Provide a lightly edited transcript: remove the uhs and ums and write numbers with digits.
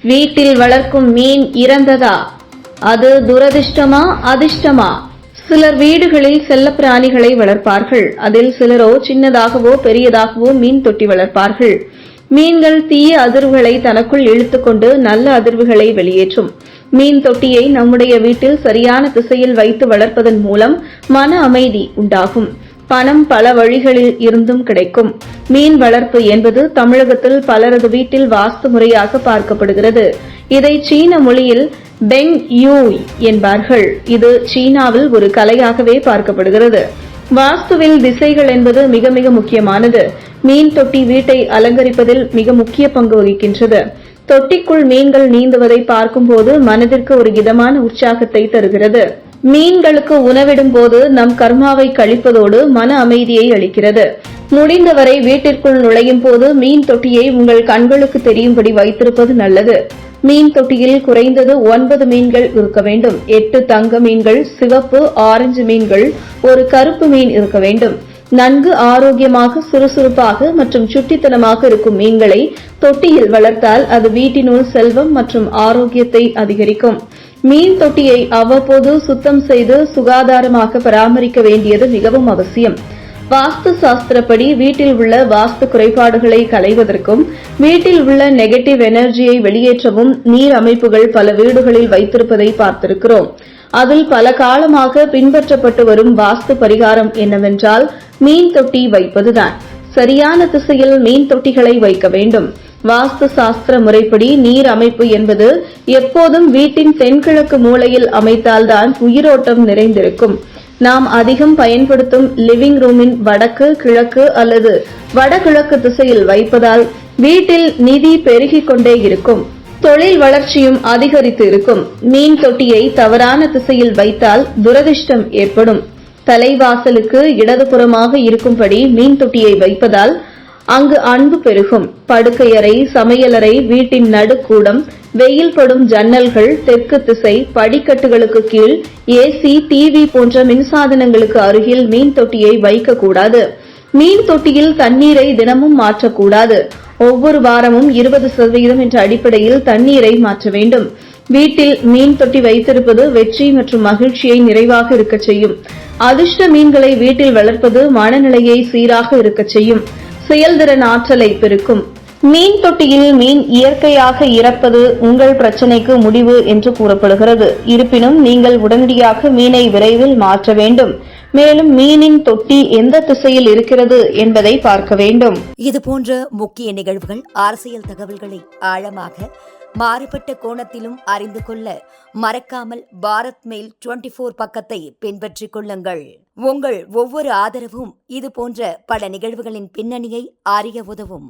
வீட்டில் வளர்க்கும் மீன் இறந்ததா? அது துரதிர்ஷ்டமா அதிர்ஷ்டமா? சிலர் வீடுகளில் செல்லப்பிராணிகளை வளர்ப்பார்கள். அதில் சிலரோ சின்னதாகவோ பெரியதாகவோ மீன் தொட்டி வளர்ப்பார்கள். மீன்கள் தீய அதிர்வுகளை தனக்குள் இழுத்துக்கொண்டு நல்ல அதிர்வுகளை வெளியேற்றும். மீன் தொட்டியை நம்முடைய வீட்டில் சரியான திசையில் வைத்து வளர்ப்பதன் மூலம் மன அமைதி உண்டாகும். பணம் பல வழிகளில் இருந்தும் கிடைக்கும். மீன் வளர்ப்பு என்பது தமிழகத்தில் பலரது வீட்டில் வாஸ்து முறையாக பார்க்கப்படுகிறது. இதை சீன மொழியில் பெங் யூய் என்பார்கள். இது சீனாவில் ஒரு கலையாகவே பார்க்கப்படுகிறது. வாஸ்துவில் திசைகள் என்பது மிக மிக முக்கியமானது. மீன் தொட்டி வீட்டை அலங்கரிப்பதில் மிக முக்கிய பங்கு வகிக்கின்றது. தொட்டிக்குள் மீன்கள் நீந்துவதை பார்க்கும்போது மனதிற்கு ஒரு இதமான உற்சாகத்தை தருகிறது. மீன்களுக்கு உணவிடும் போது நம் கர்மாவை கழிப்பதோடு மன அமைதியை அளிக்கிறது. முடிந்தவரை வீட்டிற்குள் நுழையும் போது மீன் தொட்டியை உங்கள் கண்களுக்கு தெரியும்படி வைத்திருப்பது நல்லது. மீன் தொட்டியில் குறைந்தது 9 மீன்கள் இருக்க வேண்டும். 8 தங்க மீன்கள், சிவப்பு, ஆரஞ்சு மீன்கள், ஒரு கருப்பு மீன் இருக்க வேண்டும். நன்கு ஆரோக்கியமாக, சுறுசுறுப்பாக மற்றும் சுட்டித்தனமாக இருக்கும் மீன்களை தொட்டியில் வளர்த்தால் அது வீட்டினுள் செல்வம் மற்றும் ஆரோக்கியத்தை அதிகரிக்கும். மீன் தொட்டியை அவ்வப்போது சுத்தம் செய்து சுகாதாரமாக பராமரிக்க வேண்டியது மிகவும் அவசியம். வாஸ்து சாஸ்திரப்படி வீட்டில் உள்ள வாஸ்து குறைபாடுகளை களைவதற்கும் வீட்டில் உள்ள நெகட்டிவ் எனர்ஜியை வெளியேற்றவும் நீர் அமைப்புகள் பல வீடுகளில் வைத்திருப்பதை பார்த்திருக்கிறோம். அதில் பல காலமாக பின்பற்றப்பட்டு வரும் வாஸ்து பரிகாரம் என்னவென்றால் மீன் தொட்டி வைப்பதுதான். சரியான திசையில் மீன் தொட்டிகளை வைக்க வேண்டும். வாஸ்து சாஸ்திர முறைப்படி நீர் அமைப்பு என்பது எப்போதும் வீட்டின் தென்கிழக்கு மூலையில் அமைத்தால்தான் உயிரோட்டம் நிறைந்திருக்கும். நாம் அதிகம் பயன்படுத்தும் லிவிங் ரூமின் வடக்கு, கிழக்கு அல்லது வடகிழக்கு திசையில் வைப்பதால் வீட்டில் நிதி பெருகிக் கொண்டே இருக்கும். தொழில் வளர்ச்சியும் அதிகரித்து இருக்கும். மீன் தொட்டியை தவறான திசையில் வைத்தால் துரதிர்ஷ்டம் ஏற்படும். தலைவாசலுக்கு இடதுபுறமாக இருக்கும்படி மீன் தொட்டியை வைப்பதால் அங்கு அன்பு பெருகும். படுக்கையறை, சமையலறை, வீட்டின் நடுக்கூடம், வெயில் படும் ஜன்னல்கள், தெற்கு திசை, படிக்கட்டுகளுக்கு கீழ், ஏசி, டிவி போன்ற மின்சாதனங்களுக்கு அருகில் மீன் தொட்டியை வைக்கக்கூடாது. மீன் தொட்டியில் தண்ணீரை தினமும் மாற்றக்கூடாது. ஒவ்வொரு வாரமும் 20% என்ற அடிப்படையில் தண்ணீரை மாற்ற வேண்டும். வீட்டில் மீன் தொட்டி வைத்திருப்பது வெற்றி மற்றும் மகிழ்ச்சியை நிறைவாக இருக்கச் செய்யும். அதிர்ஷ்ட மீன்களை வீட்டில் வளர்ப்பது மனநிலையை சீராக இருக்கச் செய்யும். செயல்திறன் ஆற்றலை பெருக்கும். மீன் தொட்டியில் மீன் இயற்கையாக இறப்பது உங்கள் பிரச்சினைக்கு முடிவு என்று கூறப்படுகிறது. இருப்பினும் நீங்கள் உடனடியாக மீனை விரைவில் மாற்ற வேண்டும். மேலும் மீனின் தொட்டி எந்த திசையில் இருக்கிறது என்பதை பார்க்க வேண்டும். இதுபோன்ற முக்கிய நிகழ்வுகள், அரசியல் தகவல்களை ஆழமாக மாறுபட்ட கோணத்திலும் அறிந்து கொள்ள மறக்காமல் பாரத் மெயில் 24 பக்கத்தை பின்பற்றிக் கொள்ளுங்கள். உங்கள் ஒவ்வொரு ஆதரவும் இதுபோன்ற பல நிகழ்வுகளின் பின்னணியை அறிய உதவும்.